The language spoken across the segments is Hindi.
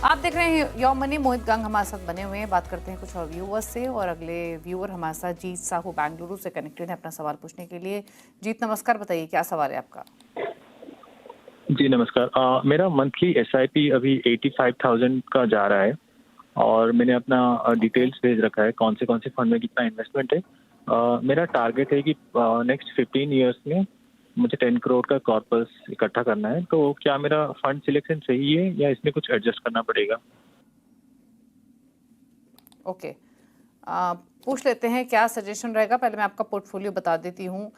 आप देख रहे हैं योर मनी। मोहित गंग हमारे साथ बने हुए हैं। बात करते हैं कुछ और व्यूअर्स से, और अगले व्यूअर हमारे साथ जीत साहू बेंगलुरु से कनेक्टेड है अपना सवाल पूछने के लिए। जीत नमस्कार, बताइए क्या सवाल है आपका। जी नमस्कार। मेरा मंथली एसआईपी अभी 85,000 का जा रहा है और मैंने अपना ओके। डिटेल्स भेज रखा है कौन से फंड में कितना इन्वेस्टमेंट है। मेरा टारगेट है कि नेक्स्ट 15 ईयर्स में मुझे 10 करोड़ का कॉर्पस इकट्ठा करना है। तो क्या मेरा फंड सिलेक्शन सही है या इसमें कुछ एडजस्ट करना पड़ेगा? ओके, पूछ लेते हैं क्या सजेशन रहेगा। पहले मैं आपका पोर्टफोलियो बता देती हूँ।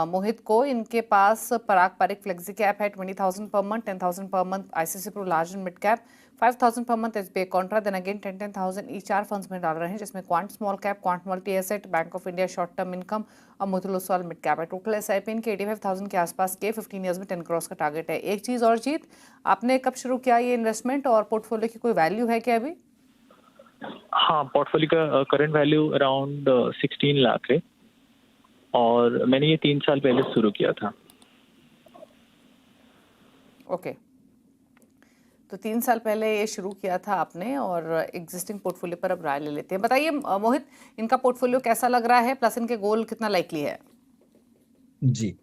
मोहित को इनके पास पराग पारिक फ्लेक्सी कैप है 20,000 per month, 10,000 per month ICICI pro large and mid cap, 5,000 per month SBI contra, then again 10,000 ई 4 फंड्स में डाल रहे हैं, जिसमें quant small cap, quant multi asset, bank of India short term income और मोतीलाल ओसवाल मिड कैप है। टोटल एसआईपी इनके 85,000 के आसपास के 15 ईयर्स में 10 करोड़ का टारगेट है। एक चीज़ और जीत, आपने कब शुरू किया ये इन्वेस्टमेंट और पोर्टफोलियो की कोई वैल्यू है क्या अभी? हाँ, पोर्टफोलियो का करंट वैल्यू अराउंड 16 लाख है और मैंने ये 3 साल पहले शुरू किया था। ओके, तो 3 साल पहले ये शुरू किया था आपने, और एग्जिस्टिंग पोर्टफोलियो पर अब राय ले लेते हैं। बताइए मोहित, इनका पोर्टफोलियो कैसा लग रहा है, प्लस इनके गोल कितना लाइकली है? जी।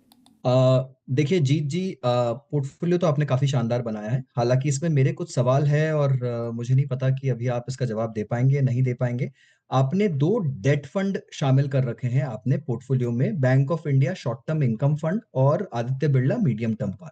देखिए जीत जी, पोर्टफोलियो तो आपने काफ़ी शानदार बनाया है। हालाँकि इसमें मेरे कुछ सवाल हैं और मुझे नहीं पता कि अभी आप इसका जवाब दे पाएँगे या नहीं दे पाएँगे। आपने 2 डेट फंड शामिल कर रखे हैं आपने पोर्टफोलियो में, Bank of India short term income fund और Aditya Birla medium term fund.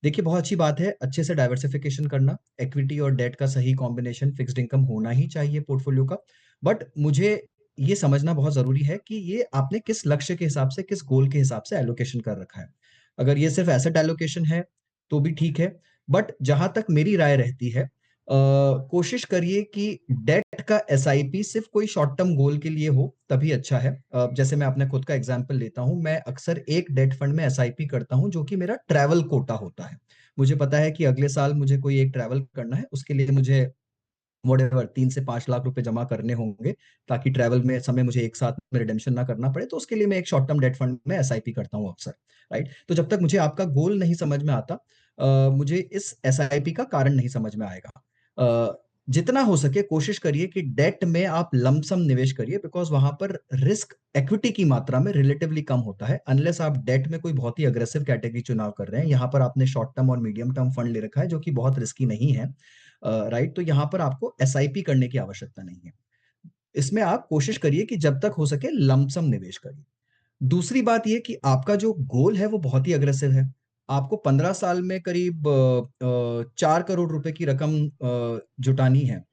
देखिए बहुत अच्छी बात है, अच्छे से डाइवर्सिफिकेशन करना, इक्विटी और डेट का सही कॉम्बिनेशन, फिक्स्ड इनकम होना ही चाहिए पोर्टफोलियो का। बट मुझे ये समझना बहुत ज़रूरी है कि ये आपने किस लक्ष्य के हिसाब से, किस गोल के हिसाब से एलोकेशन कर रखा है। अगर ये सिर्फ़ एसेट एलोकेशन है, तो भी ठीक है। बट जहाँ तक मेरी राय रहती है, कोशिश करिए कि डेट का एसआईपी सिर्फ़ कोई शॉर्ट टर्म गोल के लिए हो, तभी अच्छा है। जैसे मैं अपने खुद का एग्ज़ाम्पल लेता हूँ, मैं अक्सर एक डेट फंड में एसआईपी करता हूँ, जो कि मेरा ट्रैवल कोटा होता है। मुझे पता है कि अगले साल मुझे कोई एक ट्रैवल करना है, उसके लिए मुझे व्हाटएवर 3 से 5 लाख रुपए जमा करने होंगे, ताकि ट्रैवल में समय मुझे एक साथ में रिडेम्पशन ना करना पड़े, तो उसके लिए मैं एक शॉर्ट टर्म डेट फंड में एसआईपी करता हूँ अक्सर, राइट? तो जब तक मुझे आपका गोल नहीं समझ में आता, मुझे इस एसआईपी का कारण नहीं समझ में आएगा। जितना हो सके कोशिश करिए कि डेट में आप लंप सम निवेश करिए, बिकॉज़ वहाँ पर रिस्क इक्विटी की मात्रा में रिलेटिवली कम होता है, अनलेस आप डेट में कोई बहुत ही अग्रेसिव कैटेगरी चुनाव कर रहे हैं। यहाँ पर आपने शॉर्ट टर्म और मीडियम टर्म फंड ले रखा है, जो कि बहुत रिस्की नहीं है। राइट? तो यहाँ पर आपको एसआईपी करने की आवश्यकता नहीं है। इसमें आप कोशिश करिए कि जब तक हो सके लंप सम निवेश करिए। दूसरी बात ये कि आपका जो गोल है वो बहुत ही अग्रेसिव है। आपको 15 साल में करीब 4 करोड़ रुपए की रकम जुटानी है।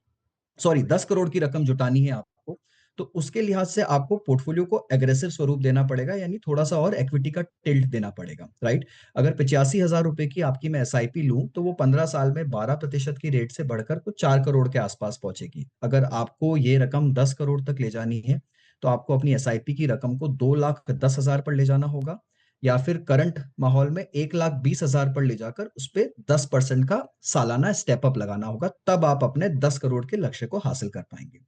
सॉरी 10 करोड़ की रकम जुटानी है आपको, तो उसके लिहाज से आपको पोर्टफोलियो को एग्रेसिव स्वरूप देना पड़ेगा, यानी थोड़ा-सा और इक्विटी का टिल्ट देना पड़ेगा, राइट? अगर 85,000 रुपए की आपकी मैं एसआईपी लूँ, तो वो 15 साल में 12% की रेट से बढ़कर कुछ 4 करोड़ के आसपास पहुँचेगी। अगर आपको ये रकम 10 करोड़ तक ले जानी है, तो आपको अपनी एसआईपी की रकम को 2,10,000 पर ले जाना होगा, या फिर करंट माहौल में 1,20,000 पर ले जाकर उसपे 10% का सालाना स्टेप अप लगाना होगा, तब आप अपने 10 करोड़ के लक्ष्य को हासिल कर पाएँगे।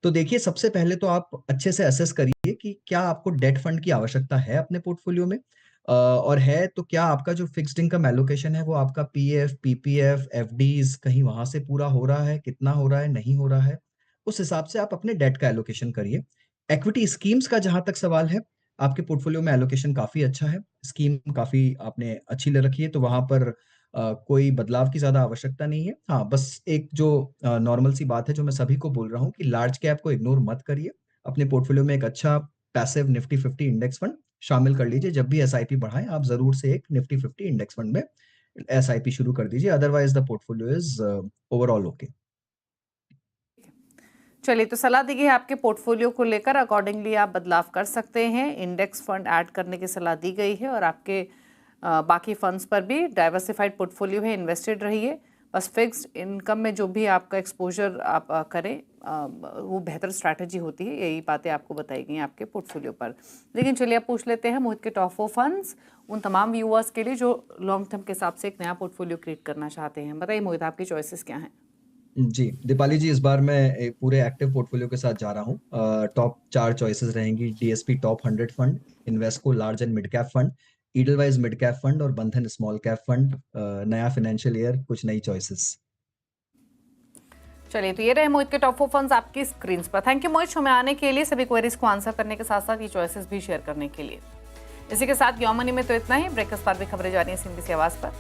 तो देखिए, सबसे पहले तो आप अच्छे से असेस करिए कि क्या आपको डेट फंड की आवश्यकता है अपने पोर्टफोलियो में? और है तो क्या आपका जो फिक्स्ड इनकम एलोकेशन है वो आपका पीएफ, पीपीएफ, एफडीज़ कहीं वहाँ से पूरा हो रहा है, कितना हो रहा है, नहीं हो रहा है? उस हिसाब से आप अपने डेट का एलोकेशन करिए। इक्विटी स्कीम्स का जहाँ तक सवाल है, आपके पोर्टफोलियो में एलोकेशन काफ़ी अच्छा है, स्कीम काफ़ी आपने अच्छी ले रखी है, तो वहाँ पर कोई बदलाव की ज़्यादा आवश्यकता नहीं है। हाँ, बस एक जो नॉर्मल सी बात है जो मैं सभी को बोल रहा हूँ कि लार्ज कैप को इग्नोर मत करिए। अपने पोर्टफोलियो में एक अच्छा पैसिव निफ्टी 50 इंडेक्स फंड शामिल कर लीजिए। जब भी एसआईपी बढ़ाएँ, आप ज़रूर से एक निफ्टी 50 इंडेक्स फंड में एसआईपी शुरू कर दीजिए, otherwise the portfolio is overall okay. चलिए, तो सलाह दी गई है आपके पोर्टफोलियो को लेकर, अकॉर्डिंगली आप बदलाव कर सकते हैं। इंडेक्स फंड ऐड करने की सलाह दी गई है, और आपके बाकी फंड्स पर भी डाइवर्सिफाइड पोर्टफोलियो है, इन्वेस्टेड रहिए। बस फिक्स्ड इनकम में जो भी आपका एक्सपोजर आप करें, वो बेहतर स्ट्रैटेजी होती है। यही बातें आपको बताई गई हैं आपके पोर्टफोलियो पर। लेकिन चलिए अब पूछ लेते हैं मोहित के टॉप 4 फंड्स उन तमाम व्यूअर्स के लिए जो लॉन्ग टर्म के हिसाब से एक नया पोर्टफोलियो क्रिएट करना चाहते हैं। बताइए मोहित, आपकी चॉइसेस क्या हैं? जी, दीपाली जी, इस बार मैं एक पूरे एक्टिव पोर्टफोलियो के साथ जा रहा हूँ। टॉप 4 चॉइसेस रहेंगी: DSP top 100 fund, Invesco large and mid cap fund, Edelweiss mid cap fund और बंधन स्मॉल कैप फंड। नया फाइनेंशियल ईयर, कुछ नई चॉइसेस। चलिए, तो ये रहे मोहित के टॉप 4 फंड्स आपकी स्क्रीन पर। थैंक यू मोहित शो में आने के लिए, सभी क्वेरीज को आंसर करने के साथ साथ ये चॉइसेस भी शेयर करने के लिए। इसी के साथ योर मनी में तो इतना ही। ब्रेकफास्ट पर भी खबरें जारी हैं CNBC आवाज पर।